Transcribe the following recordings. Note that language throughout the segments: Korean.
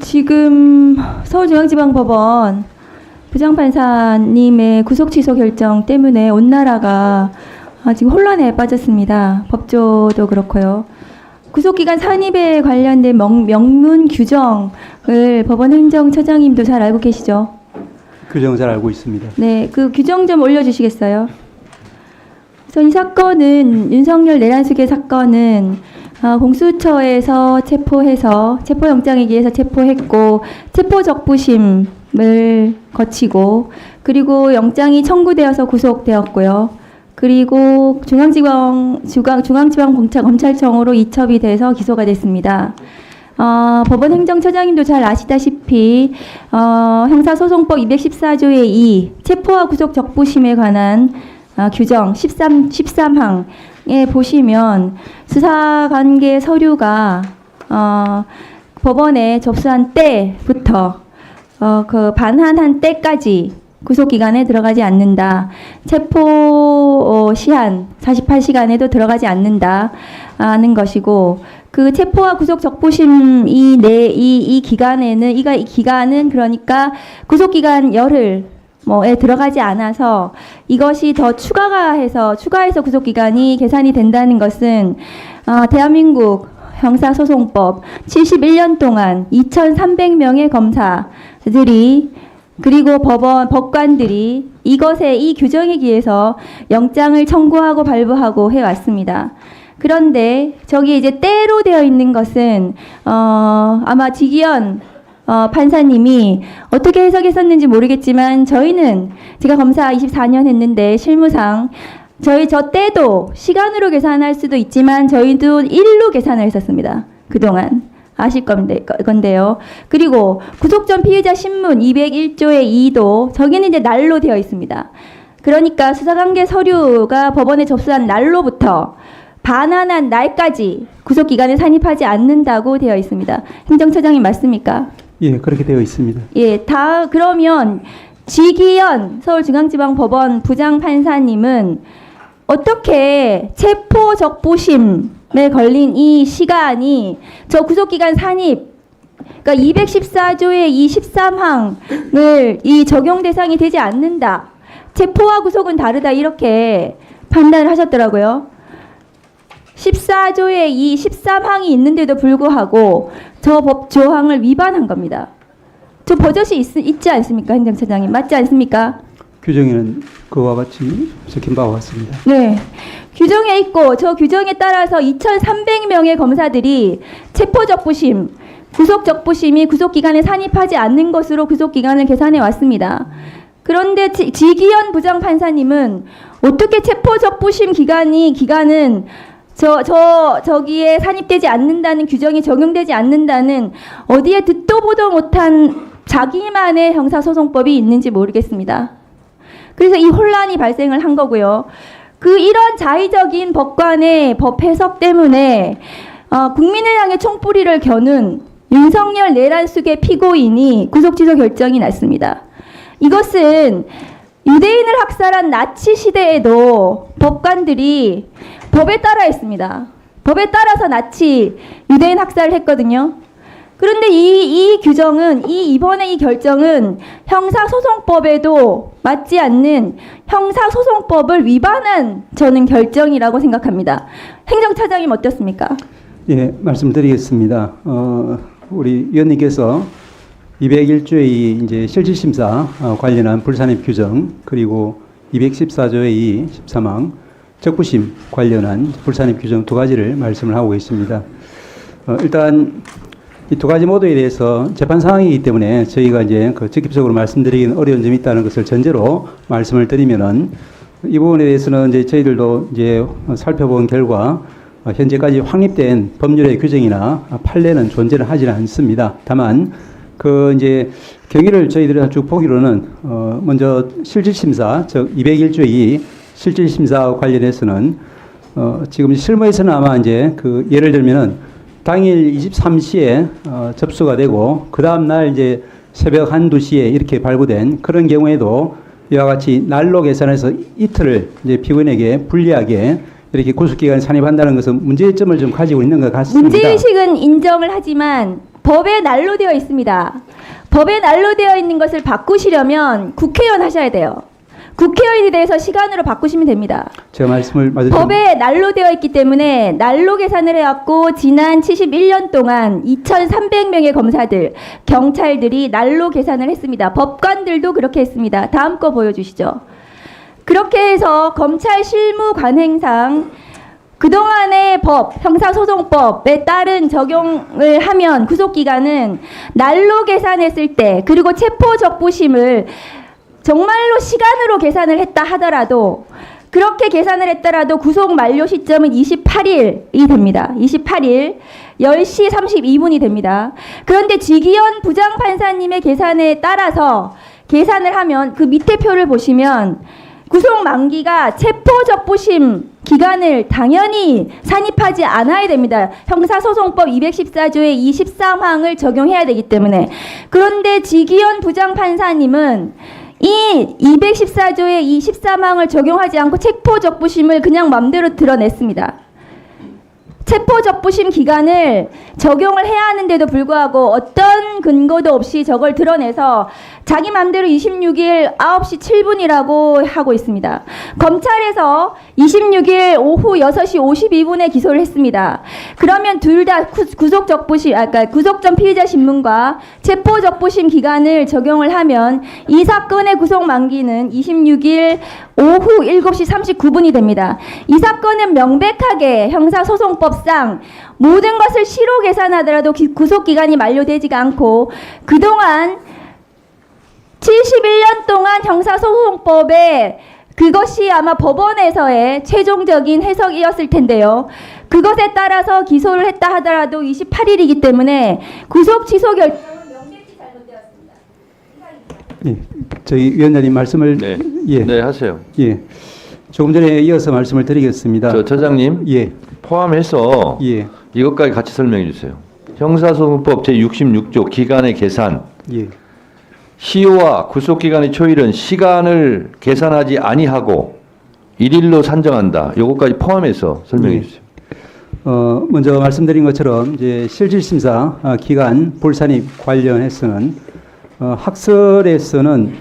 지금 서울중앙지방법원 부장판사님의 구속 취소 결정 때문에 온 나라가 지금 혼란에 빠졌습니다. 법조도 그렇고요. 구속기간 산입에 관련된 명문 규정을 법원 행정처장님도 잘 알고 계시죠? 규정 잘 알고 있습니다. 네, 그 규정 좀 올려주시겠어요? 우선 이 사건은 윤석열 내란수계 사건은 공수처에서 체포해서 체포영장에 의해서 체포했고 체포적부심을 거치고 그리고 영장이 청구되어서 구속되었고요. 그리고 중앙지방검찰청으로 이첩이 돼서 기소가 됐습니다. 법원 행정처장님도 잘 아시다시피 형사소송법 214조의 2 체포와 구속 적부심에 관한 규정 13항에 보시면 수사관계 서류가 법원에 접수한 때부터 그 반환한 때까지 구속기간에 들어가지 않는다. 체포 시한 48시간에도 들어가지 않는다는 것이고 그 체포와 구속 적부심 이 기간은 그러니까 구속기간 열흘 에 들어가지 않아서 이것이 더 추가해서 구속기간이 계산이 된다는 것은 대한민국 형사소송법 71년 동안 2,300명의 검사들이 그리고 법관들이 이 규정에 기해서 영장을 청구하고 발부하고 해왔습니다. 그런데 저기 이제 때로 되어 있는 것은 아마 지기현 판사님이 어떻게 해석했었는지 모르겠지만 저희는 제가 검사 24년 했는데 실무상 저 때도 시간으로 계산할 수도 있지만 저희도 일로 계산을 했었습니다. 그동안 아실 건데요. 그리고 구속 전 피의자 신문 201조의 2도 저기는 이제 날로 되어 있습니다. 그러니까 수사관계 서류가 법원에 접수한 날로부터 반환한 날까지 구속기간에 산입하지 않는다고 되어 있습니다. 행정처장님 맞습니까? 예, 그렇게 되어 있습니다. 예, 그러면 지기현 서울중앙지방법원 부장판사님은 어떻게 체포적부심에 걸린 이 시간이 저 구속기간 산입, 그러니까 214조의 이 13항을 이 적용 대상이 되지 않는다. 체포와 구속은 다르다 이렇게 판단을 하셨더라고요. 14조의 이 13항이 있는데도 불구하고 저 법 조항을 위반한 겁니다. 저 버젓이 있지 않습니까, 행정처장님? 맞지 않습니까? 규정에는 그와 같이 적힌 바와 같습니다. 네. 규정에 있고 저 규정에 따라서 2,300명의 검사들이 체포적부심, 구속적부심이 구속기간에 산입하지 않는 것으로 구속기간을 계산해 왔습니다. 그런데 지기현 부장판사님은 어떻게 체포적부심 기간은 저기에 산입되지 않는다는 규정이 적용되지 않는다는 어디에 듣도 보도 못한 자기만의 형사소송법이 있는지 모르겠습니다. 그래서 이 혼란이 발생을 한 거고요. 이런 자의적인 법관의 법 해석 때문에 국민을 향해 총뿌리를 겨눈 윤석열 내란수계 피고인이 구속취소 결정이 났습니다. 이것은 유대인을 학살한 나치 시대에도 법관들이 법에 따라 했습니다. 법에 따라서 나치 유대인 학살을 했거든요. 그런데 이 규정은 이번에 이 결정은 형사소송법에도 맞지 않는 형사소송법을 위반한 저는 결정이라고 생각합니다. 행정처장님 어떻습니까? 예, 말씀드리겠습니다. 우리 위원님께서 201조의 이제 실질심사 관련한 불산입 규정 그리고 214조의 2 13항 적부심 관련한 불산입 규정 두 가지를 말씀을 하고 계십니다. 일단 이 두 가지 모두에 대해서 재판 상황이기 때문에 저희가 이제 직접적으로 말씀드리기는 어려운 점이 있다는 것을 전제로 말씀을 드리면은 이 부분에 대해서는 이제 저희들도 이제 살펴본 결과 현재까지 확립된 법률의 규정이나 판례는 존재를 하지는 않습니다. 다만 이제 경위를 저희들이 쭉 보기로는 먼저 실질심사 즉 201조의 2 실질심사와 관련해서는 지금 실무에서는 아마 이제 예를 들면은 당일 23시에 접수가 되고 그 다음 날 이제 새벽 1, 2시에 이렇게 발부된 그런 경우에도 이와 같이 날로 계산해서 이틀을 이제 피고인에게 불리하게 이렇게 구속기간에 산입한다는 것은 문제점을 좀 가지고 있는 것 같습니다. 문제의식은 인정을 하지만 법에 난로되어 있습니다. 법에 난로되어 있는 것을 바꾸시려면 국회의원 하셔야 돼요. 국회의원에 대해서 시간으로 바꾸시면 됩니다. 제가 말씀을 맞을 법에 난로되어 있기 때문에 난로 계산을 해왔고 지난 71년 동안 2,300명의 검사들, 경찰들이 난로 계산을 했습니다. 법관들도 그렇게 했습니다. 다음 거 보여주시죠. 그렇게 해서 검찰 실무 관행상 그동안의 법, 형사소송법에 따른 적용을 하면 구속기간은 난로 계산했을 때 그리고 체포적부심을 정말로 시간으로 계산을 했다 하더라도 그렇게 계산을 했더라도 구속 만료 시점은 28일이 됩니다. 28일 10시 32분이 됩니다. 그런데 지기현 부장판사님의 계산에 따라서 계산을 하면 그 밑에 표를 보시면 구속 만기가 체포적부심 기간을 당연히 산입하지 않아야 됩니다. 형사소송법 214조의 23항을 적용해야 되기 때문에. 그런데 지기현 부장판사님은 이 214조의 이 13항을 적용하지 않고 체포적부심을 그냥 맘대로 드러냈습니다. 체포적부심 기간을 적용을 해야 하는데도 불구하고 어떤 근거도 없이 저걸 드러내서 자기 맘대로 26일 9시 7분이라고 하고 있습니다. 검찰에서 26일 오후 6시 52분에 기소를 했습니다. 그러면 둘 다 구속적부심, 그러니까 구속 전 피의자 신문과 체포적부심 기간을 적용을 하면 이 사건의 구속 만기는 26일 오후 7시 39분이 됩니다. 이 사건은 명백하게 형사소송법상 모든 것을 시로 계산하더라도 구속기간이 만료되지가 않고 그동안 71년 동안 형사소송법에 그것이 아마 법원에서의 최종적인 해석이었을 텐데요. 그것에 따라서 기소를 했다 하더라도 28일이기 때문에 구속 취소 결정은 명백히 잘못되었습니다. 예, 저희 위원장님 말씀을 네, 예, 네 하세요. 예, 조금 전에 이어서 말씀을 드리겠습니다. 저 처장님 예, 포함해서 예, 이것까지 같이 설명해 주세요. 형사소송법 제66조 기간의 계산, 예, 시효와 구속기간의 초일은 시간을 계산하지 아니하고 일일로 산정한다. 요것까지 포함해서 설명해 예. 주세요. 먼저 말씀드린 것처럼 이제 실질심사 기간 불산입 관련해서는 학설에서는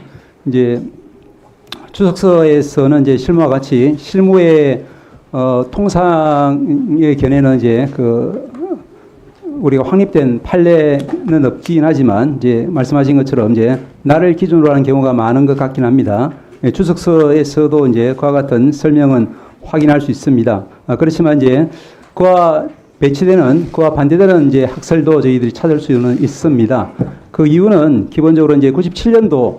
이제 주석서에서는 이제 실무와 같이 실무의 통상의 견해는 이제 우리가 확립된 판례는 없긴 하지만 이제 말씀하신 것처럼 이제 날을 기준으로 하는 경우가 많은 것 같긴 합니다. 주석서에서도 이제 그와 같은 설명은 확인할 수 있습니다. 그렇지만 이제 그와 배치되는 그와 반대되는 이제 학설도 저희들이 찾을 수는 있습니다. 그 이유는 기본적으로 이제 97년도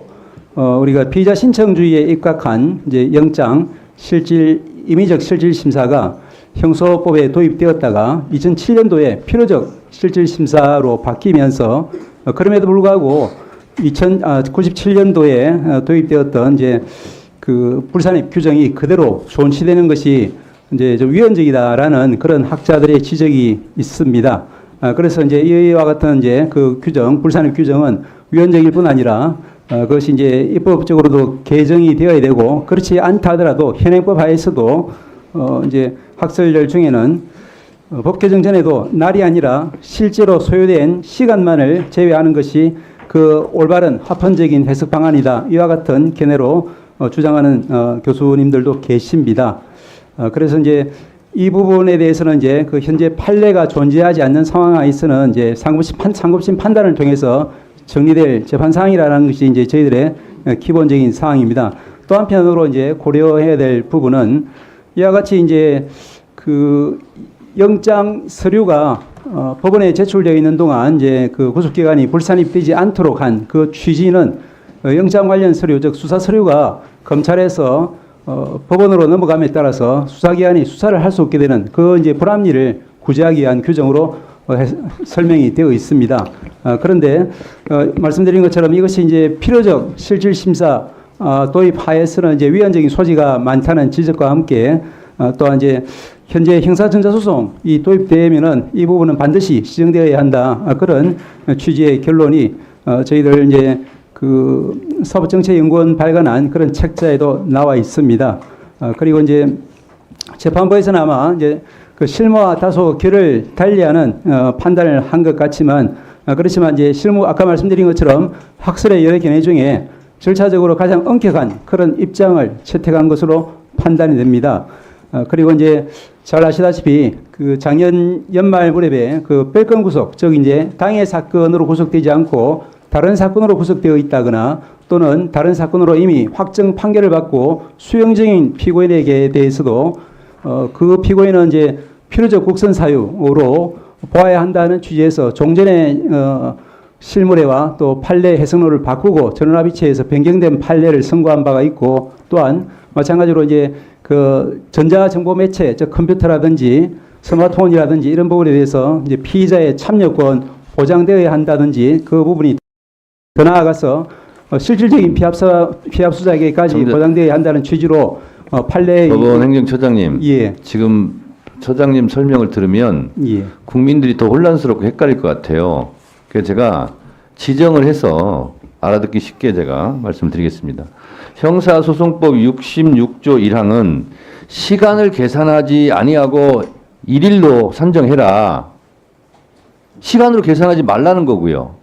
우리가 피의자 신청주의에 입각한 이제 영장 임의적 실질 심사가 형소법에 도입되었다가 2007년도에 필요적 실질 심사로 바뀌면서 그럼에도 불구하고 97년도에 도입되었던 이제 그 불산입 규정이 그대로 존치되는 것이 이제 좀 위헌적이다라는 그런 학자들의 지적이 있습니다. 그래서 이제 이와 같은 이제 그 규정, 불산입 규정은 위헌적일 뿐 아니라 그것이 이제 입법적으로도 개정이 되어야 되고 그렇지 않다 하더라도 현행법 하에서도 이제 학설들 중에는 법 개정 전에도 날이 아니라 실제로 소요된 시간만을 제외하는 것이 그 올바른 합헌적인 해석 방안이다. 이와 같은 견해로 주장하는 교수님들도 계십니다. 그래서 이제 이 부분에 대해서는 이제 그 현재 판례가 존재하지 않는 상황하에서는 이제 상급심 판단을 통해서 정리될 재판 사항이라는 것이 이제 저희들의 기본적인 사항입니다. 또 한편으로 이제 고려해야 될 부분은 이와 같이 이제 그 영장 서류가 법원에 제출되어 있는 동안 이제 그 구속기간이 불산입되지 않도록 한 그 취지는 영장 관련 서류, 즉 수사 서류가 검찰에서 법원으로 넘어감에 따라서 수사기관이 수사를 할 수 없게 되는 그 이제 불합리를 구제하기 위한 규정으로 설명이 되어 있습니다. 그런데 말씀드린 것처럼 이것이 이제 필요적 실질 심사 도입하에서는 이제 위헌적인 소지가 많다는 지적과 함께 또한 이제 현재 형사전자소송이 도입되면은 이 부분은 반드시 시정되어야 한다. 그런 취지의 결론이 저희들 이제 그 사법정책연구원 발간한 그런 책자에도 나와 있습니다. 그리고 이제 재판부에서는 아마 이제 그 실무와 다소 결을 달리하는 판단을 한 것 같지만 그렇지만 이제 실무 아까 말씀드린 것처럼 학설의 여러 견해 중에 절차적으로 가장 엄격한 그런 입장을 채택한 것으로 판단이 됩니다. 그리고 이제 잘 아시다시피 그 작년 연말 무렵에 그 별건 구속, 즉 이제 당해 사건으로 구속되지 않고 다른 사건으로 구속되어 있다거나 또는 다른 사건으로 이미 확정 판결을 받고 수용 중인 피고인에게 대해서도 그 피고인은 이제 필요적 국선 사유로 보아야 한다는 취지에서 종전의 실무례와 또 판례 해석로를 바꾸고 전원합의체에서 변경된 판례를 선고한 바가 있고 또한 마찬가지로 이제 그 전자정보 매체, 즉 컴퓨터라든지 스마트폰이라든지 이런 부분에 대해서 이제 피의자의 참여권 보장되어야 한다든지 그 부분이 더 나아가서 실질적인 피합수자에게까지 보장되어야 한다는 취지로 판례 법원 행정처장님, 예. 지금 처장님 설명을 들으면 예. 국민들이 더 혼란스럽고 헷갈릴 것 같아요. 그래서 제가 지정을 해서 알아듣기 쉽게 제가 말씀드리겠습니다. 형사소송법 66조 1항은 시간을 계산하지 아니하고 일일로 산정해라. 시간으로 계산하지 말라는 거고요.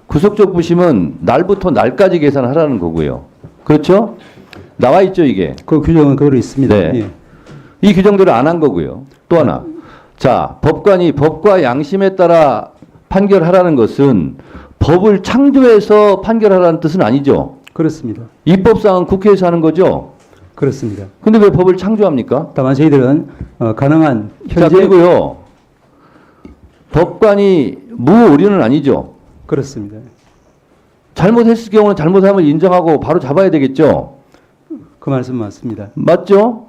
구속적 부심은 날부터 날까지 계산하라는 거고요. 그렇죠? 나와 있죠, 이게. 그 규정은 그대로 있습니다. 네. 예. 이 규정대로 안 한 거고요. 또 하나. 자, 법관이 법과 양심에 따라 판결하라는 것은 법을 창조해서 판결하라는 뜻은 아니죠. 그렇습니다. 입법상은 국회에서 하는 거죠. 그렇습니다. 근데 왜 법을 창조합니까? 다만 저희들은 가능한 자, 현재 그리고요. 법관이 무오류는 아니죠. 그렇습니다. 잘못했을 경우는 잘못함을 인정하고 바로 잡아야 되겠죠. 그 말씀 맞습니다. 맞죠?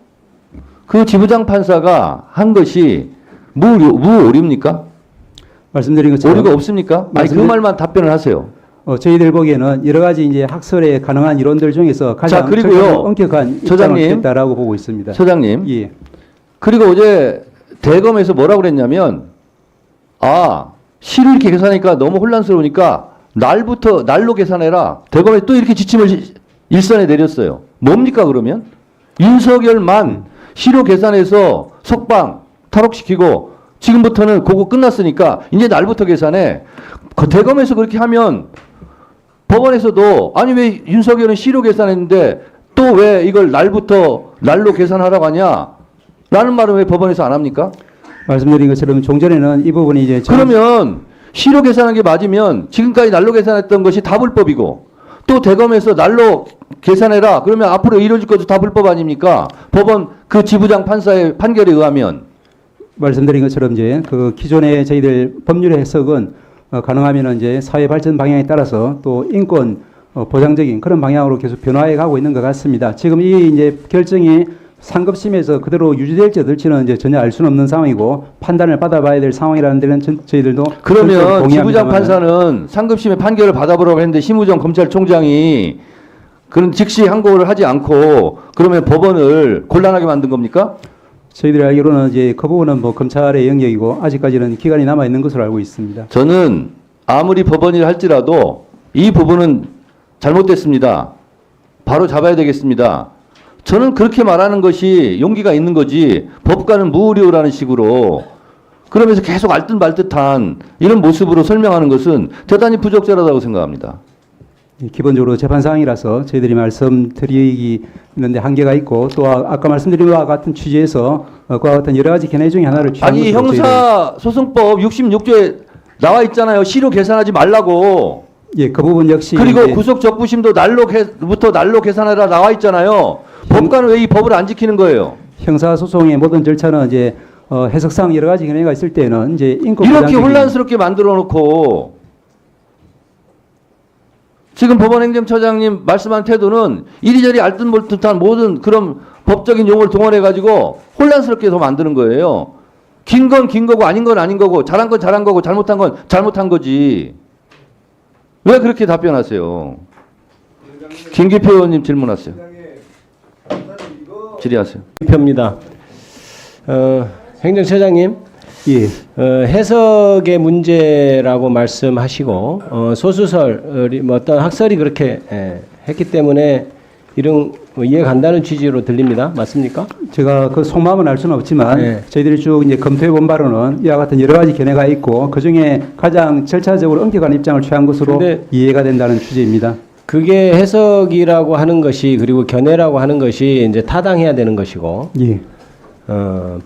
그 지부장 판사가 한 것이 무오류입니까? 말씀드린 것처럼 오류가 없습니까? 아니, 그 말만 답변을 하세요. 저희들 보기에는 여러 가지 이제 학설의 가능한 이론들 중에서 가장 자, 그리고요. 엄격한 입장을 처장님. 취했다라고 보고 있습니다. 처장님. 예. 그리고 어제 대검에서 뭐라고 그랬냐면, 시를 이렇게 계산하니까 너무 혼란스러우니까 날로 계산해라. 대검에 또 이렇게 지침을 일선에 내렸어요. 뭡니까 그러면? 윤석열만 시로 계산해서 석방 탈옥시키고 지금부터는 그거 끝났으니까 이제 날부터 계산해. 대검에서 그렇게 하면 법원에서도 아니 왜 윤석열은 시로 계산했는데 또 왜 이걸 날로 계산하라고 하냐? 라는 말은 왜 법원에서 안 합니까? 말씀드린 것처럼 종전에는 이 부분이 이제 그러면 시로 계산한 게 맞으면 지금까지 날로 계산했던 것이 다 불법이고 또 대검에서 날로 계산해라. 그러면 앞으로 이루어질 것도 다 불법 아닙니까? 법원 그 지부장 판사의 판결에 의하면. 말씀드린 것처럼 이제 그 기존의 저희들 법률의 해석은 가능하면 이제 사회 발전 방향에 따라서 또 인권 보장적인 그런 방향으로 계속 변화해 가고 있는 것 같습니다. 지금 이 이제 결정이 상급심에서 그대로 유지될지 어떨지는 이제 전혀 알 수는 없는 상황이고 판단을 받아봐야 될 상황이라는 데는 저희들도 그러면 지부장 판사는 상급심의 판결을 받아보라고 했는데 심우정 검찰총장이 그런 즉시 항고를 하지 않고 그러면 법원을 곤란하게 만든 겁니까? 저희들이 알기로는 이제 그 부분은 뭐 검찰의 영역이고 아직까지는 기간이 남아 있는 것으로 알고 있습니다. 저는 아무리 법원이라 할지라도 이 부분은 잘못됐습니다. 바로 잡아야 되겠습니다. 저는 그렇게 말하는 것이 용기가 있는 거지 법관은 무오류라는 식으로 그러면서 계속 알듯 말듯한 이런 모습으로 설명하는 것은 대단히 부적절하다고 생각합니다. 기본적으로 재판 사항이라서 저희들이 말씀드리는데 한계가 있고 또 아까 말씀드린 것과 같은 취지에서 그와 같은 여러 가지 견해 중에 하나를 취한 아니 것으로 형사소송법 66조에 나와 있잖아요. 시로 계산하지 말라고. 예, 그 부분 역시 그리고 이제 구속 적부심도 날로 계산하라 나와 있잖아요. 법관은 왜 이 법을 안 지키는 거예요? 형사소송의 모든 절차는 이제 해석상 여러 가지 견해가 있을 때는 이제 인권 이렇게 보장적인- 혼란스럽게 만들어 놓고 지금 법원행정처장님 말씀한 태도는 이리저리 알듯말듯한 모든 그런 법적인 용어를 동원해 가지고 혼란스럽게 더 만드는 거예요. 긴 건 긴 거고 아닌 건 아닌 거고 잘한 건 잘한 거고 잘못한 건 잘못한 거지. 왜 그렇게 답변하세요? 김기표 의원님 질문하세요. 질의하세요. 표입니다. 행정처장님, 예. 해석의 문제라고 말씀하시고 소수설이 뭐 어떤 학설이 그렇게 했기 때문에 이런 뭐 이해 간다는 취지로 들립니다. 맞습니까? 제가 그 속마음은 알 수는 없지만 네. 저희들이 쭉 이제 검토해 본 바로는 이와 같은 여러 가지 견해가 있고 그 중에 가장 절차적으로 엄격한 입장을 취한 것으로 근데 이해가 된다는 취지입니다. 그게 해석이라고 하는 것이 그리고 견해라고 하는 것이 이제 타당해야 되는 것이고 예,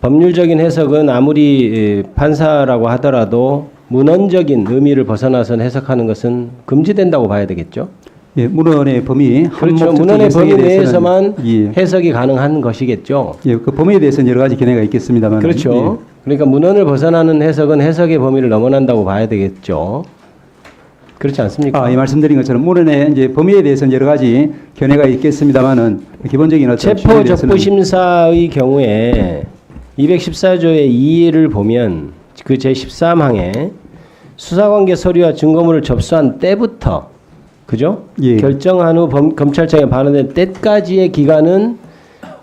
법률적인 해석은 아무리 판사라고 하더라도 문헌적인 의미를 벗어나서 해석하는 것은 금지된다고 봐야 되겠죠. 예, 문헌의 범위, 그렇죠. 한목적인 문헌의 해석에 범위 대해서는, 내에서만 예, 해석이 가능한 것이겠죠. 예, 그 범위에 대해서는 여러 가지 견해가 있겠습니다만, 그렇죠. 그러니까 문헌을 벗어나는 해석은 해석의 범위를 넘어난다고 봐야 되겠죠. 그렇지 않습니까? 이 말씀드린 것처럼 문헌의 이제 범위에 대해서는 여러 가지 견해가 있겠습니다만은 기본적인 어떤 체포 취지에 대해서는 적부 심사의 경우에 214조의 2를 보면 그 제13항에 수사관계 서류와 증거물을 접수한 때부터 그죠? 예. 결정한 후 검찰청에 반환된 때까지의 기간은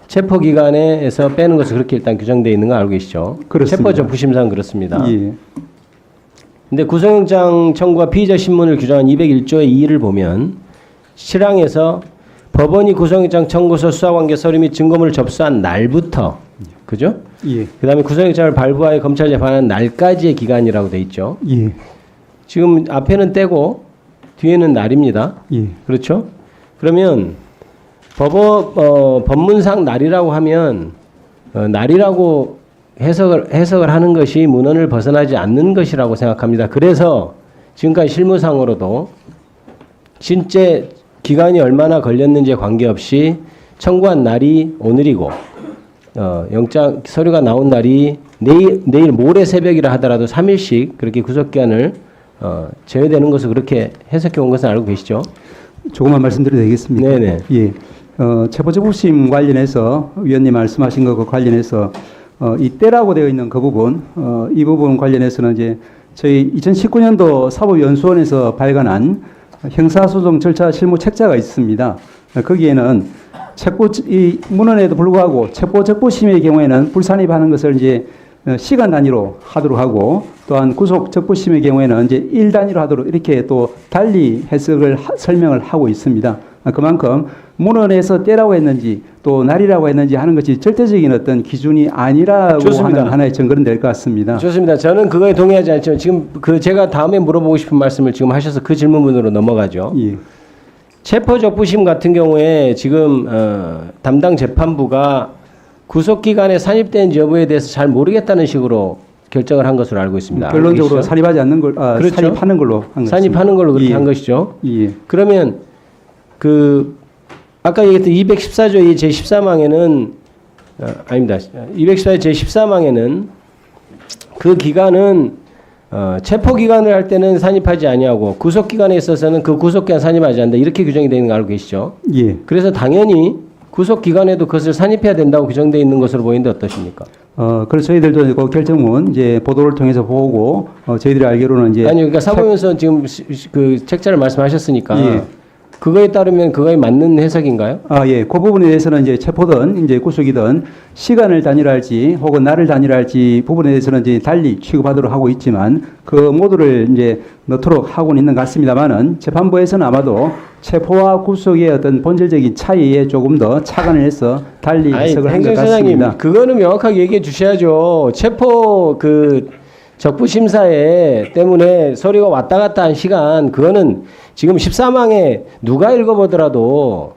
체포 기간에서 빼는 것을 그렇게 일단 규정되어 있는 거 알고 계시죠? 그렇습니다. 체포 적부 심사는 그렇습니다. 예, 근데 구속영장 청구와 피의자 신문을 규정한 201조의 2를 보면 실항에서 법원이 구속영장 청구서 수사관계 서류 및 증거물을 접수한 날부터 그죠? 예, 그다음에 구속영장을 발부하여 검찰에 반환한 날까지의 기간이라고 돼 있죠. 예, 지금 앞에는 때고 뒤에는 날입니다. 예, 그렇죠? 그러면 법문상 날이라고 하면 날이라고 해석을 하는 것이 문헌을 벗어나지 않는 것이라고 생각합니다. 그래서 지금까지 실무상으로도 실제 기간이 얼마나 걸렸는지에 관계없이 청구한 날이 오늘이고 영장 서류가 나온 날이 내일 모레 새벽이라 하더라도 3일씩 그렇게 구속기간을 제외되는 것을 그렇게 해석해 온 것은 알고 계시죠? 조금만 말씀드려도 되겠습니까? 네네. 예, 체포적부심 관련해서 위원님 말씀하신 것과 관련해서 이 때라고 되어 있는 그 부분, 이 부분 관련해서는 이제 저희 2019년도 사법연수원에서 발간한 형사소송 절차 실무 책자가 있습니다. 거기에는 이 문헌에도 불구하고 체포적부심의 경우에는 불산입하는 것을 이제 시간 단위로 하도록 하고 또한 구속 적부심의 경우에는 이제 일 단위로 하도록 이렇게 또 달리 해석을 설명을 하고 있습니다. 그만큼 문헌에서 때라고 했는지 또 날이라고 했는지 하는 것이 절대적인 어떤 기준이 아니라고 좋습니다. 하는 하나의 증거는 될 것 같습니다. 좋습니다. 저는 그거에 동의하지 않지만 지금 제가 다음에 물어보고 싶은 말씀을 지금 하셔서 그 질문으로 넘어가죠. 예, 체포적부심 같은 경우에 지금 담당 재판부가 구속기간에 산입된 여부에 대해서 잘 모르겠다는 식으로 결정을 한 것으로 알고 있습니다. 알고 결론적으로 계시죠? 산입하지 않는 걸, 그렇죠. 산입하는 걸로 한 산입하는 걸로 그렇게 예. 한 것이죠. 예, 그러면 아까 얘기했던 214조의 제13항에는 아닙니다. 214조 제13항에는 그 기간은 체포 기간을 할 때는 산입하지 아니하고 구속 기간에 있어서는 그 구속 기간 산입하지 않는다. 이렇게 규정이 되어 있는 거 알고 계시죠? 예. 그래서 당연히 구속 기간에도 그것을 산입해야 된다고 규정되어 있는 것으로 보이는데 어떠십니까? 그래서 저희들도 그 결정문 이제 보도를 통해서 보고 저희들이 알기로는 이제 아니 그러니까 사법연수원 지금 그 책자를 말씀하셨으니까 예. 그거에 따르면 그거에 맞는 해석인가요? 예. 그 부분에 대해서는 이제 체포든 이제 구속이든 시간을 단위로할지 혹은 날을 단위로할지 부분에 대해서는 이제 달리 취급하도록 하고 있지만 그 모두를 이제 넣도록 하고는 있는 것 같습니다만은 재판부에서는 아마도 체포와 구속의 어떤 본질적인 차이에 조금 더 착안을 해서 달리 해석을 한 것 같습니다. 그거는 명확하게 얘기해 주셔야죠. 체포 적부 심사에 때문에 서류가 왔다 갔다 한 시간 그거는 지금 13항에 누가 읽어보더라도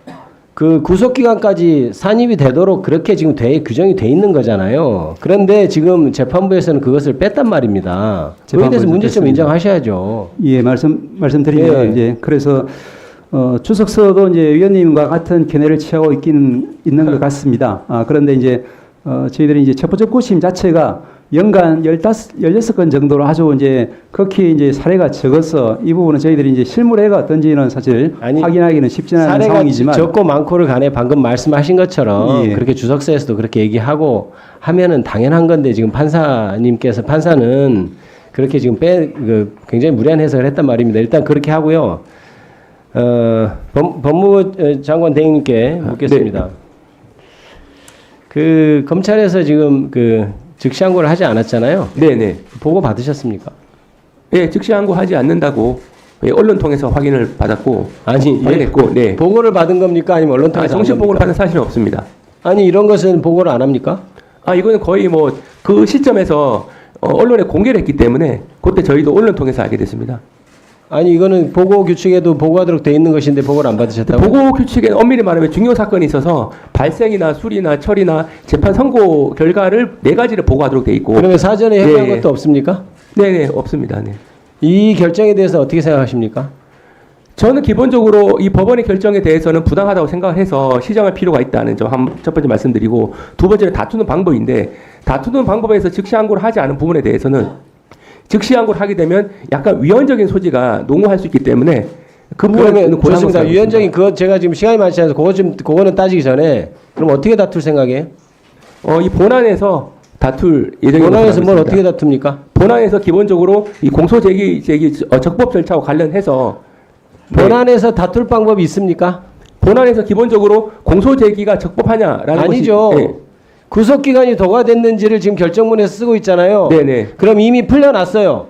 그 구속 기간까지 산입이 되도록 그렇게 지금 규정이 돼 있는 거잖아요. 그런데 지금 재판부에서는 그것을 뺐단 말입니다. 그에 대해서 문제점 인정하셔야죠. 예, 말씀드리면 예. 이제 그래서 주석서도 이제 위원님과 같은 견해를 취하고 있는 것 같습니다. 그런데 이제 저희들이 이제 체포적부심 자체가 연간 16건 정도로 아주 이제 극히 이제 사례가 적어서 이 부분은 저희들이 이제 실무례가 어떤지는 사실 확인하기는 쉽지 않은 사례가 상황이지만 적고 많고를 간에 방금 말씀하신 것처럼 예. 그렇게 주석서에서도 그렇게 얘기하고 하면은 당연한 건데 지금 판사는 그렇게 지금 굉장히 무리한 해석을 했단 말입니다. 일단 그렇게 하고요. 법무부 장관 대행님께 묻겠습니다. 그 검찰에서 지금 즉시항고를 하지 않았잖아요. 네네. 보고 받으셨습니까? 예, 즉시항고하지 않는다고 예, 언론 통해서 확인을 받았고 아니 확인했고, 네. 보고를 받은 겁니까? 아니면 언론 통해서 정식 한 보고를 겁니까? 받은 사실은 없습니다. 아니 이런 것은 보고를 안 합니까? 이거는 거의 뭐 그 시점에서 언론에 공개를 했기 때문에 그때 저희도 언론 통해서 알게 됐습니다. 아니 이거는 보고 규칙에도 보고하도록 돼 있는 것인데 보고를 안 받으셨다고? 보고 규칙에 엄밀히 말하면 중요 사건이 있어서 발생이나 수리나 처리나 재판 선고 결과를 4가지를 보고하도록 돼 있고. 그러면 사전에 협의한 예, 예. 것도 없습니까? 네네 없습니다. 네. 이 결정에 대해서 어떻게 생각하십니까? 저는 기본적으로 이 법원의 결정에 대해서는 부당하다고 생각을 해서 시정할 필요가 있다는 점 첫 번째 말씀드리고, 두 번째는 다투는 방법인데, 다투는 방법에서 즉시 항고를 하지 않은 부분에 대해서는 즉시 항고를 하게 되면 약간 위헌적인 소지가 농후할 수 있기 때문에 그 부분은 그러면 좋습니다. 고려하고 위헌적인 그거 제가 지금 시간이 많지 않아서 그거는 따지기 전에 그럼 어떻게 다툴 생각이에요? 이 본안에서 다툴 예정입니다. 본안에서 뭘 어떻게 다툽니까? 본안에서 기본적으로 이 공소 제기 적법 절차와 관련해서 본안에서 다툴 방법이 있습니까? 본안에서 기본적으로 공소 제기가 적법하냐라는 아니죠. 것이 구속 기간이 도가 됐는지를 지금 결정문에서 쓰고 있잖아요. 네네. 그럼 이미 풀려났어요.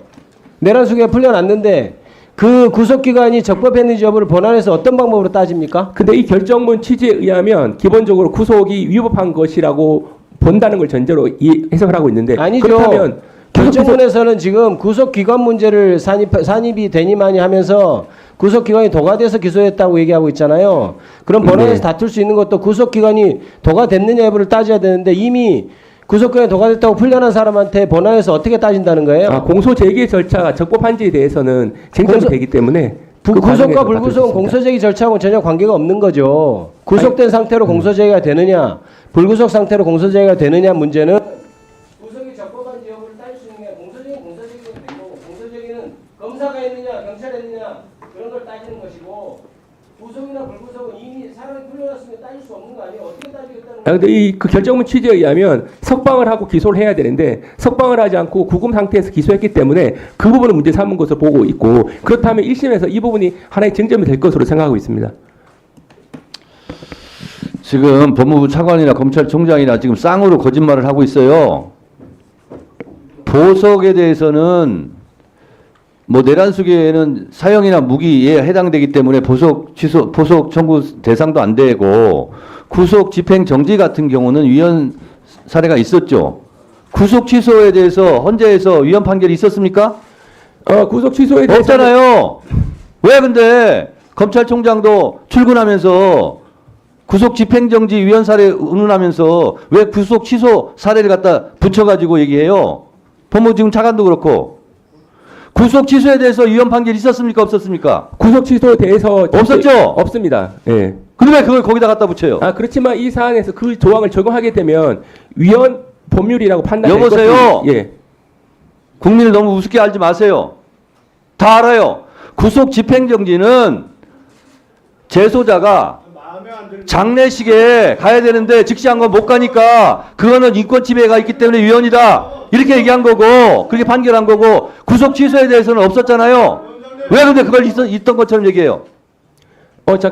내란 수기가 풀려났는데 그 구속 기간이 적법했는지 여부를 본안에서 어떤 방법으로 따집니까? 근데 이 결정문 취지에 의하면 기본적으로 구속이 위법한 것이라고 본다는 걸 전제로 해석을 하고 있는데, 아니죠. 그렇다면 결정문에서는 지금 구속 기간 문제를 산입이 되니 많이 하면서 구속 기간이 도가 돼서 기소했다고 얘기하고 있잖아요. 그럼 본안에서 네. 다툴 수 있는 것도 구속 기간이 도가 됐느냐 여부를 따져야 되는데 이미 구속 기간이 도가 됐다고 풀려난 사람한테 본안에서 어떻게 따진다는 거예요? 공소 제기 절차가 적법한지에 대해서는 쟁점이 공소- 되기 때문에 구속과 과정에서 다툴 수 불구속은 있습니다. 공소제기 절차하고는 전혀 관계가 없는 거죠. 구속된 상태로 공소제기가 되느냐, 불구속 상태로 공소제기가 되느냐 문제는 구속이 적법한지 여부를 따질 수 있는 게 공소제기는 되고, 공소제기는 검사가 했느냐, 경찰이 했느냐 그런 걸 따지는 것이고, 구속이나 불구속은 이미 사람이 풀려났으면 따질 수 없는 거 아니에요? 어떻게 따지겠다는 거예요? 근데 그 결정문 취지에 의하면 석방을 하고 기소를 해야 되는데 석방을 하지 않고 구금 상태에서 기소했기 때문에 그 부분을 문제 삼은 것으로 보고 있고, 그렇다면 1심에서 이 부분이 하나의 쟁점이 될 것으로 생각하고 있습니다. 지금 법무부 차관이나 검찰총장이나 지금 쌍으로 거짓말을 하고 있어요. 보석에 대해서는 뭐 내란수계에는 사형이나 무기에 해당되기 때문에 보석 청구 대상도 안 되고, 구속 집행 정지 같은 경우는 위헌 사례가 있었죠. 구속 취소에 대해서 헌재에서 위헌 판결이 있었습니까? 구속 취소에 대해서 없잖아요. 왜 근데 검찰총장도 출근하면서 구속 집행정지 위헌 사례 운운하면서 왜 구속 취소 사례를 갖다 붙여가지고 얘기해요? 법무부 지금 차관도 그렇고. 구속 취소에 대해서 위헌 판결이 있었습니까? 없었습니까? 구속 취소에 대해서 없었죠? 없습니다. 예. 근데 왜 그걸 거기다 갖다 붙여요? 그렇지만 이 사안에서 그 조항을 적용하게 되면 위헌 법률이라고 판단될 여보세요? 것이- 예. 국민을 너무 우습게 알지 마세요. 다 알아요. 구속 집행정지는 재소자가 장례식에 가야 되는데 즉시한 건 못 가니까 그거는 인권 침해가 있기 때문에 위헌이다. 이렇게 얘기한 거고, 그렇게 판결한 거고, 구속 취소에 대해서는 없었잖아요. 왜 근데 그걸 있던 것처럼 얘기해요? 잠깐.